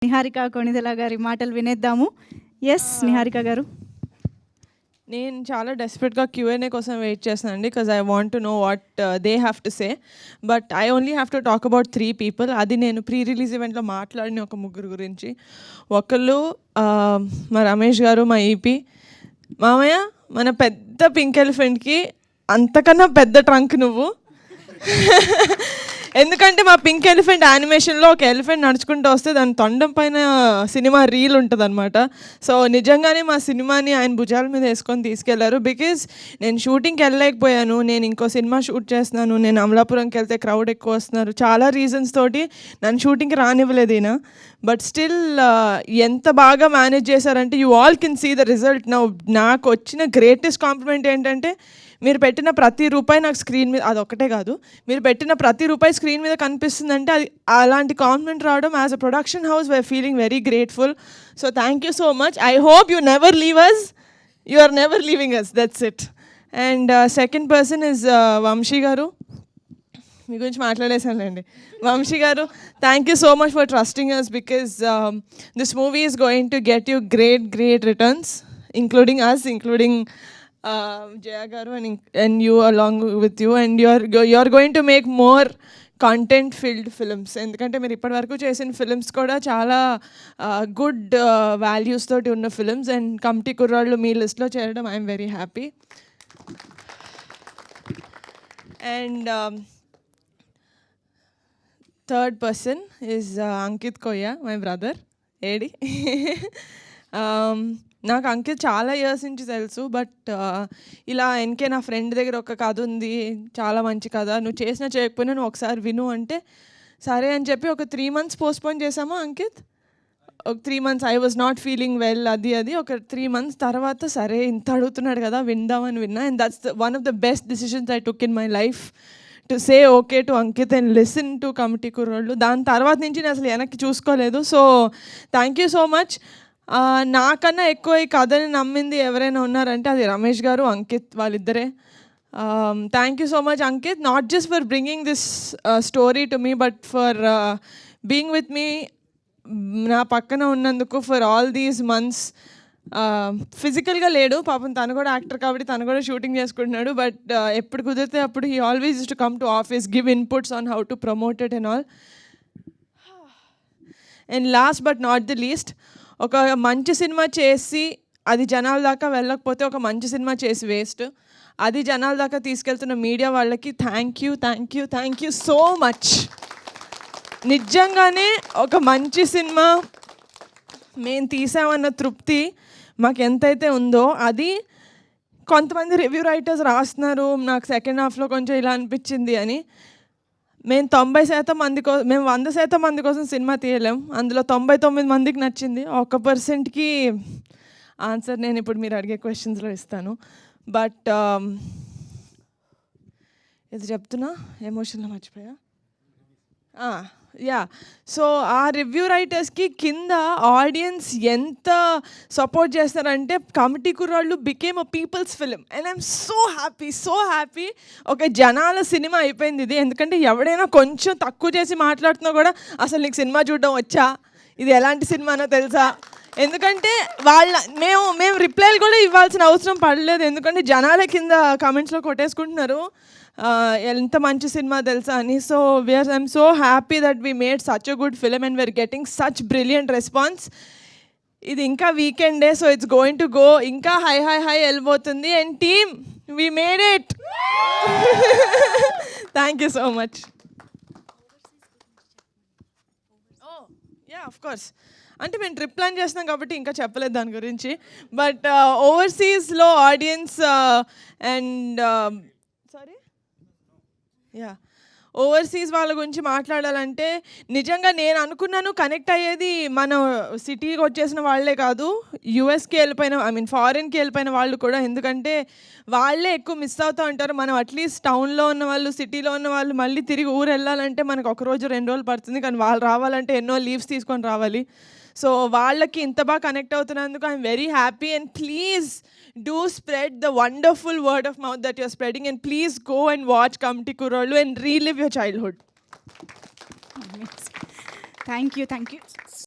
నిహారిక కొణిదెల గారి మాటలు వినేద్దాము. ఎస్ నిహారిక గారు. నేను చాలా డెస్పరేట్గా Q&A కోసం వెయిట్ చేస్తాను అండి, because I want to know what they have to say. But I only have to talk about 3 people. అది నేను ప్రీ రిలీజ్ ఈవెంట్లో మాట్లాడిన ఒక ముగ్గురు గురించి. ఒకళ్ళు మా రమేష్ గారు, మా ఈపీ మామయ్య. మన పెద్ద పింక్ ఎలిఫెంట్కి అంతకన్నా పెద్ద ట్రంక్ నువ్వు. ఎందుకంటే మా పింక్ ఎలిఫెంట్ యానిమేషన్లో ఒక ఎలిఫెంట్ నడుచుకుంటూ వస్తే దాని తొండం పైన సినిమా రీల్ ఉంటుంది అనమాట. సో నిజంగానే మా సినిమాని ఆయన భుజాల మీద వేసుకొని తీసుకెళ్లారు. బికాజ్ నేను షూటింగ్కి వెళ్ళలేకపోయాను, నేను ఇంకో సినిమా షూట్ చేస్తున్నాను, నేను అమలాపురంకి వెళ్తే క్రౌడ్ ఎక్కువ వస్తున్నారు, చాలా రీజన్స్ తోటి నన్ను షూటింగ్కి రానివ్వలేదు ఈయన. బట్ స్టిల్ ఎంత బాగా మేనేజ్ చేశారంటే you all can see the result now. నాకు వచ్చిన గ్రేటెస్ట్ కాంప్లిమెంట్ ఏంటంటే మీరు పెట్టిన ప్రతి రూపాయి నాకు స్క్రీన్ మీద, అదొక్కటే కాదు, మీరు పెట్టిన ప్రతి రూపాయి స్క్రీన్ మీద కనిపిస్తుందంటే అది అలాంటి కాంప్లిమెంట్ రావడం as a production house we're feeling very grateful. So thank you so much. I hope you never leave us, you are never leaving us, that's it. And second person is Vamshi garu. మీ గురించి మాట్లాడేసానండి. Vamshi garu, thank you so much for trusting us, because this movie is going to get you great returns, including us, including Jaya garu and you along with you, and you're going to make more content filled films. ఎందుకంటే మీరు ఇప్పటి వరకు చేసిన films కూడా చాలా good values తోటి ఉన్న films, and committee కుర్రాళ్ళు మీ లిస్ట్లో చేరడం I'm very happy. And third person is Ankit కొయ్య, మై బ్రదర్. ఏడి నాకు అంకిత్ చాలా ఇయర్స్ నుంచి తెలుసు, బట్ ఇలా ఎన్కే నా ఫ్రెండ్ దగ్గర ఒక కథ ఉంది, చాలా మంచి కథ, నువ్వు చేసినా చేయకపోయినా నువ్వు ఒకసారి విను అంటే సరే అని చెప్పి ఒక 3 months పోస్ట్పోన్ చేసామా అంకిత్? ఒక 3 months I was not feeling well, అది ఒక 3 months తర్వాత సరే ఇంత అడుగుతున్నాడు కదా విందామని విన్నా. And that's one of the best decisions I took in my life, to say okay to Ankit and listen to committee కుర్రోళ్ళు. దాని తర్వాత నుంచి నేను అసలు వెనక్కి చూసుకోలేదు. So thank you so much. నాకన్నా ఎక్కువ ఈ కథని నమ్మింది ఎవరైనా ఉన్నారంటే అది రమేష్ గారు, అంకిత్, వాళ్ళిద్దరే. Thank you so much Ankit, not just for bringing this story to me, but for being with me, నా పక్కన ఉన్నందుకు ఫర్ ఆల్ దీస్ మంత్స్. ఫిజికల్గా లేడు పాపం, తను కూడా యాక్టర్ కాబట్టి తను కూడా షూటింగ్ చేసుకుంటున్నాడు, బట్ ఎప్పుడు కుదిరితే అప్పుడు he always use to come to office, give inputs on how to promote it and all. And last but not the least, ఒక మంచి సినిమా చేసి అది జనాల దాకా వెళ్ళకపోతే ఒక మంచి సినిమా చేసి వేస్ట్. అది జనాల దాకా తీసుకెళ్తున్న మీడియా వాళ్ళకి థ్యాంక్ యూ సో మచ్. నిజంగానే ఒక మంచి సినిమా మేము తీసామన్న తృప్తి మాకు ఎంతైతే ఉందో, అది కొంతమంది రివ్యూ రైటర్స్ రాస్తున్నారు నాకు సెకండ్ హాఫ్లో కొంచెం ఇలా అనిపించింది అని. మేము 90% మంది మేము 100% మంది కోసం సినిమా తీయలేం, అందులో 99 మందికి నచ్చింది. 1%కి ఆన్సర్ నేను ఇప్పుడు మీరు అడిగే క్వశ్చన్స్లో ఇస్తాను. బట్ ఇది చెప్తున్నా, ఎమోషన్లో మర్చిపోయా. సో ఆ రివ్యూ రైటర్స్కి కింద ఆడియన్స్ ఎంత సపోర్ట్ చేస్తారంటే కమిటీ కుర్రాళ్ళు became a peoples film, and I'm so happy. ఒక జనాల సినిమా అయిపోయింది ఇది. ఎందుకంటే ఎవడైనా కొంచెం తక్కువ చేసి మాట్లాడుతున్నా కూడా అసలు నీకు సినిమా చూడడం వచ్చా, ఇది ఎలాంటి సినిమానో తెలుసా, ఎందుకంటే మేము రిప్లైలు కూడా ఇవ్వాల్సిన అవసరం పడలేదు, ఎందుకంటే జనాల కింద కామెంట్స్లో కొట్టేసుకుంటున్నారు ఎంత మంచి సినిమా తెలుసా అని. So I'm so happy that we made such a good film and we are getting such brilliant response. ఇది ఇంకా వీకెండే, so it's going to go ఇంకా హై వెళ్ళిపోతుంది. And team, we made it. Thank you so much. Of course, అంటే మేము trip plan చేస్తున్నాం కాబట్టి ఇంకా చెప్పలేదు దాని గురించి. బట్ ఓవర్సీస్లో ఆడియన్స్ అండ్ ఓవర్సీస్ వాళ్ళ గురించి మాట్లాడాలంటే నిజంగా నేను అనుకున్నాను కనెక్ట్ అయ్యేది మన సిటీకి వచ్చేసిన వాళ్ళే కాదు, యూఎస్కి వెళ్ళిపోయిన ఫారిన్కి వెళ్ళిపోయిన వాళ్ళు కూడా. ఎందుకంటే వాళ్ళే ఎక్కువ మిస్ అవుతూ ఉంటారు. మనం అట్లీస్ట్ టౌన్లో ఉన్న వాళ్ళు, సిటీలో ఉన్న వాళ్ళు మళ్ళీ తిరిగి ఊరు వెళ్ళాలంటే మనకు 1 రోజు 2 రోజులు పడుతుంది, కానీ వాళ్ళు రావాలంటే ఎన్నో లీవ్స్ తీసుకొని రావాలి. సో వాళ్ళకి ఇంత బాగా కనెక్ట్ అవుతున్నందుకు I'm very happy. And please do spread the wonderful word of mouth that you're spreading, and please go and watch Kamti Kurollu and relive your childhood. Thank you.